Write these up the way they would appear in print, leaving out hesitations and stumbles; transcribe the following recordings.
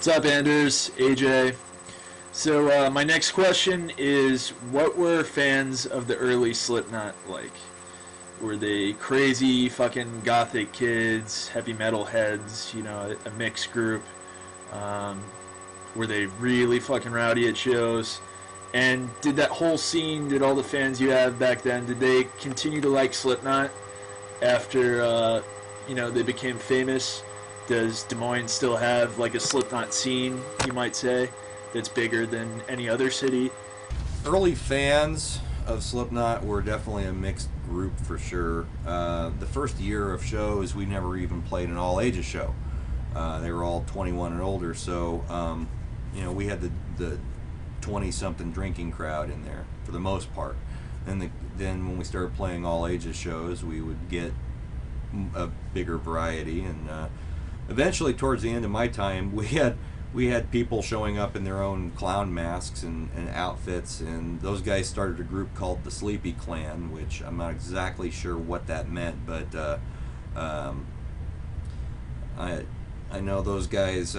What's up, Anders? AJ. So my next question is, what were fans of the early Slipknot like? Were they crazy fucking gothic kids, heavy metal heads, a mixed group? Um, were they really fucking rowdy at shows? And did that whole scene, did all the fans you have back then, did they continue to like Slipknot after, they became famous? Does Des Moines still have like a Slipknot scene, you might say, that's bigger than any other city? Early fans of Slipknot were definitely a mixed group for sure. The first year of shows, we never even played an all ages show. They were all 21 and older, so we had the 20 something drinking crowd in there for the most part. And then when we started playing all ages shows, we would get a bigger variety, and eventually towards the end of my time, we had people showing up in their own clown masks and outfits, and those guys started a group called the Sleepy Clan, which I'm not exactly sure what that meant, but I know those guys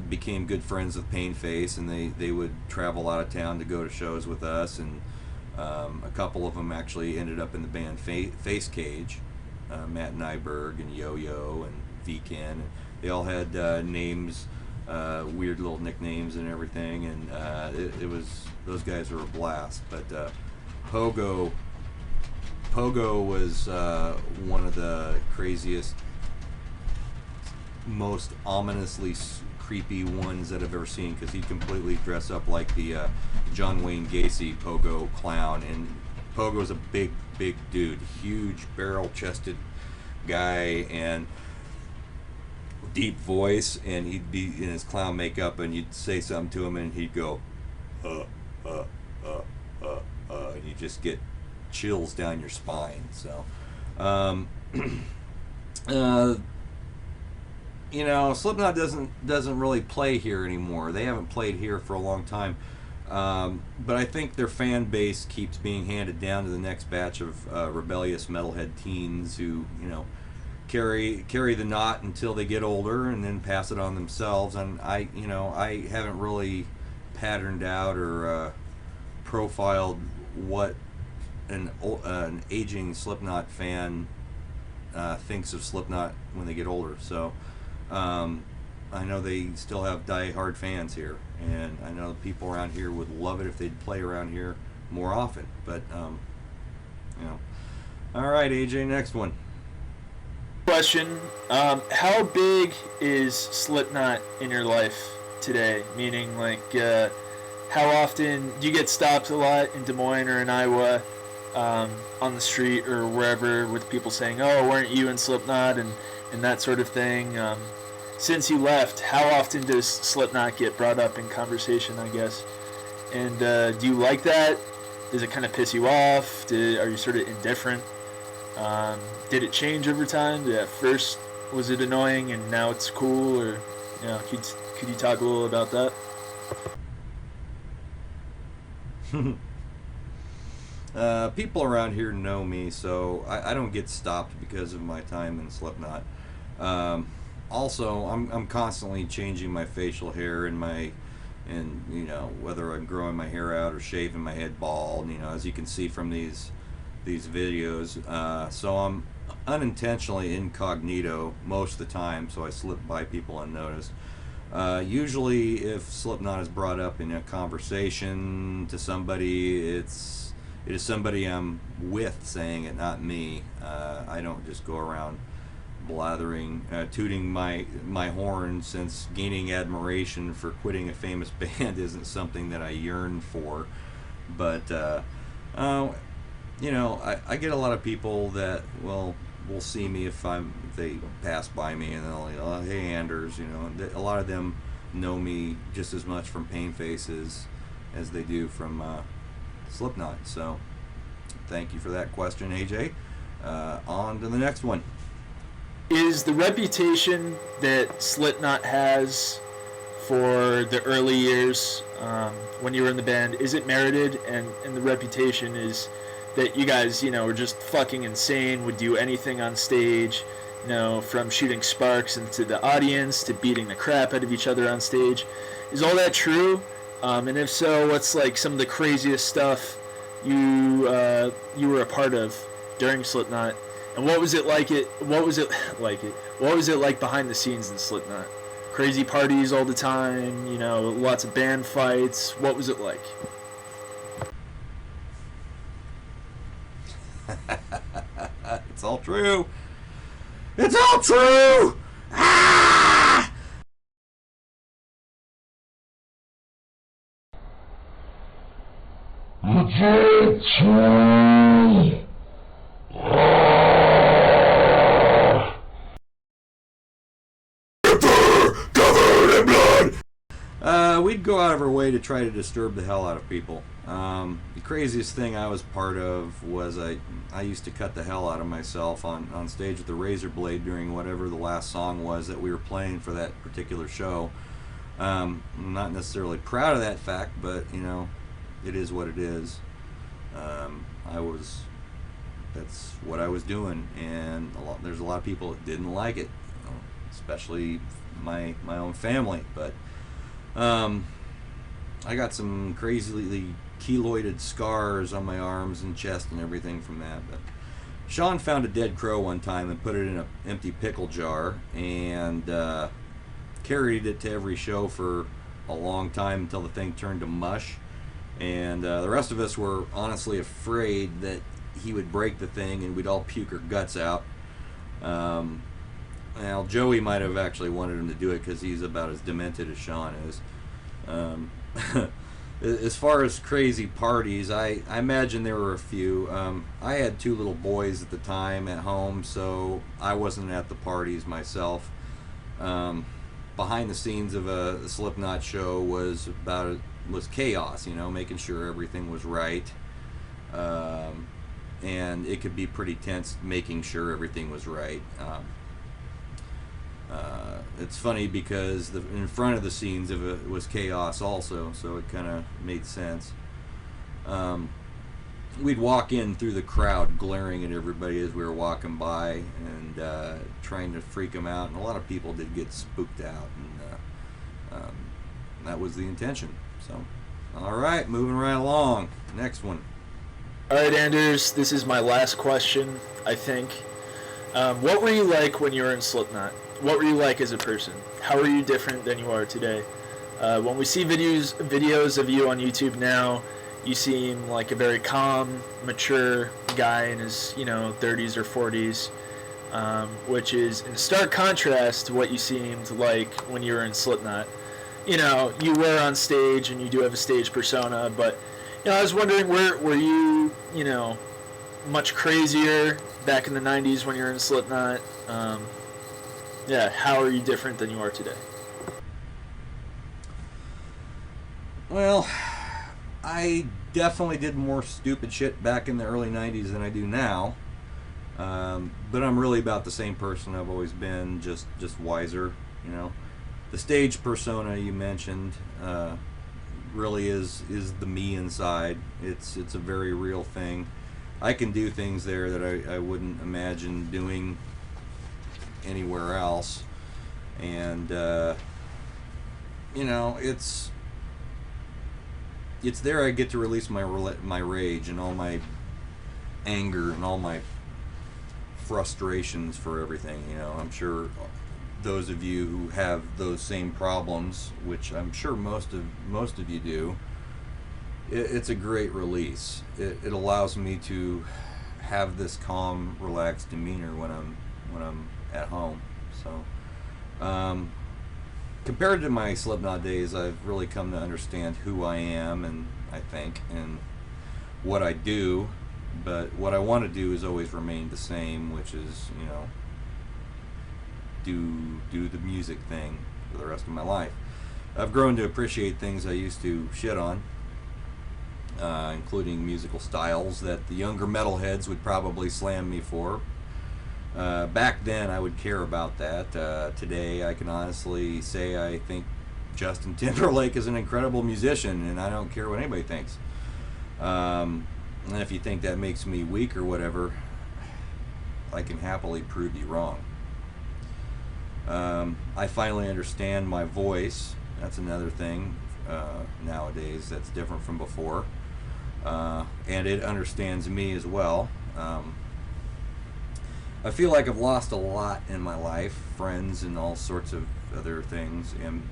became good friends with Painface, and they would travel out of town to go to shows with us, and a couple of them actually ended up in the band Facecage, Matt Nyberg and Yo-Yo and V-Ken. They all had names, weird little nicknames and everything, and it was, those guys were a blast. But Pogo was one of the craziest, most ominously creepy ones that I've ever seen, because he'd completely dress up like the John Wayne Gacy Pogo clown. And Pogo's a big dude, huge barrel-chested guy, and deep voice, and he'd be in his clown makeup, and you'd say something to him and he'd go and you just get chills down your spine. So Slipknot doesn't really play here anymore. They haven't played here for a long time, but I think their fan base keeps being handed down to the next batch of rebellious metalhead teens who carry the knot until they get older and then pass it on themselves. And I haven't really patterned out or profiled what an aging Slipknot fan thinks of Slipknot when they get older. So I know they still have die-hard fans here, and I know people around here would love it if they'd play around here more often. But all right, AJ, next one. Question, how big is Slipknot in your life today? Meaning, like, how often do you get stopped a lot in Des Moines or in Iowa, on the street or wherever, with people saying, "Oh, weren't you in Slipknot?" and that sort of thing. Since you left, how often does Slipknot get brought up in conversation, I guess? And do you like that? Does it kind of piss you off? Are you sort of indifferent? Did it change over time? At first, was it annoying and now it's cool? Or, could you talk a little about that? People around here know me, so I don't get stopped because of my time in Slipknot. Also, I'm constantly changing my facial hair and whether I'm growing my hair out or shaving my head bald. As you can see from these videos. So I'm unintentionally incognito most of the time, so I slip by people unnoticed. Usually if Slipknot is brought up in a conversation to somebody, it is somebody I'm with saying it, not me. I don't just go around blathering, tooting my horn, since gaining admiration for quitting a famous band isn't something that I yearn for. But I get a lot of people that will see me if they pass by me, and they'll go, "Hey, Anders," a lot of them know me just as much from Painface as they do from Slipknot. So thank you for that question, AJ. On to the next one. Is the reputation that Slipknot has for the early years, when you were in the band, is it merited? And the reputation is that you guys, were just fucking insane, would do anything on stage, from shooting sparks into the audience to beating the crap out of each other on stage. Is all that true? And if so, what's like some of the craziest stuff you were a part of during Slipknot? And what was it like? What was it like behind the scenes in Slipknot? Crazy parties all the time, lots of band fights. What was it like? It's all true. It's all true. Ah! It's all true. Covered in blood. We'd go out of our way to try to disturb the hell out of people. The craziest thing I was part of was I used to cut the hell out of myself on stage with the razor blade during whatever the last song was that we were playing for that particular show. I'm not necessarily proud of that fact, but it is what it is. That's what I was doing, and there's a lot of people that didn't like it, especially my own family. But I got some crazily keloided scars on my arms and chest and everything from that. But Sean found a dead crow one time and put it in an empty pickle jar and carried it to every show for a long time until the thing turned to mush. And the rest of us were honestly afraid that he would break the thing and we'd all puke our guts out. Well, Joey might have actually wanted him to do it because he's about as demented as Sean is. As far as crazy parties, I imagine there were a few. I had two little boys at the time at home, so I wasn't at the parties myself. Behind the scenes of a Slipknot show was chaos, making sure everything was right. And it could be pretty tense making sure everything was right. It's funny because in front of the scenes of it was chaos also, so it kind of made sense. We'd walk in through the crowd glaring at everybody as we were walking by and trying to freak them out, and a lot of people did get spooked out, and that was the intention. So, alright, moving right along. Next one. Alright, Anders, this is my last question, I think. What were you like when you were in Slipknot? What were you like as a person? How are you different than you are today? When we see videos of you on YouTube now, you seem like a very calm, mature guy in his 30s or 40s, which is in stark contrast to what you seemed like when you were in Slipknot. You were on stage and you do have a stage persona, but I was wondering, were you much crazier back in the 90s when you were in Slipknot? How are you different than you are today? Well, I definitely did more stupid shit back in the early 90s than I do now. But I'm really about the same person I've always been, just wiser, The stage persona you mentioned really is the me inside. It's a very real thing. I can do things there that I wouldn't imagine doing anywhere else, and it's there I get to release my rage and all my anger and all my frustrations for everything. I'm sure those of you who have those same problems, which I'm sure most of you do, it's a great release. It allows me to have this calm, relaxed demeanor when I'm at home. So compared to my Slipknot days, I've really come to understand who I am, and I think, and what I do. But what I want to do is always remain the same, which is do the music thing for the rest of my life. I've grown to appreciate things I used to shit on, including musical styles that the younger metalheads would probably slam me for. Back then I would care about that. Today I can honestly say I think Justin Timberlake is an incredible musician, and I don't care what anybody thinks. And if you think that makes me weak or whatever, I can happily prove you wrong. I finally understand my voice. That's another thing nowadays that's different from before. And it understands me as well. I feel like I've lost a lot in my life, friends and all sorts of other things, and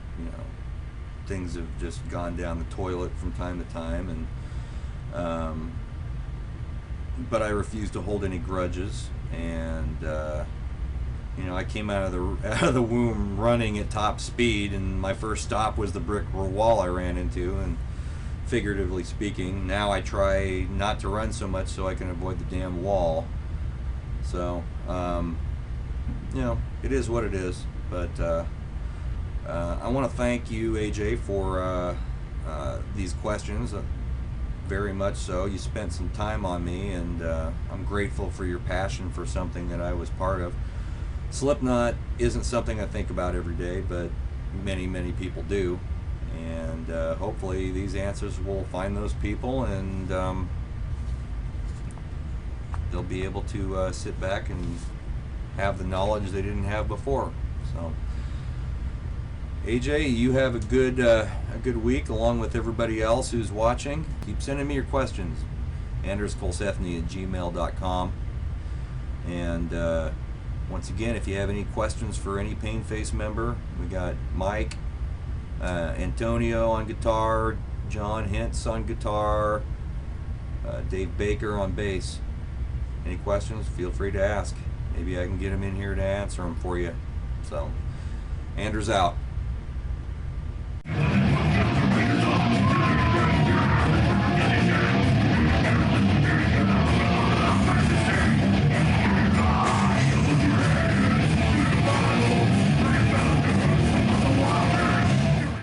things have just gone down the toilet from time to time, and but I refuse to hold any grudges, and I came out of the womb running at top speed, and my first stop was the brick wall I ran into, and figuratively speaking, now I try not to run so much so I can avoid the damn wall. So it is what it is, but I want to thank you, AJ, for these questions. Very much so. You spent some time on me, and I'm grateful for your passion for something that I was part of. Slipknot isn't something I think about every day, but many, many people do. And hopefully these answers will find those people, and they'll be able to sit back and have the knowledge they didn't have before. So, AJ, you have a good week along with everybody else who's watching. Keep sending me your questions. AndersColsefni@gmail.com. And once again, if you have any questions for any Painface member, we got Mike, Antonio on guitar, John Hintz on guitar, Dave Baker on bass. Any questions, feel free to ask. Maybe I can get them in here to answer them for you. So, Anders out.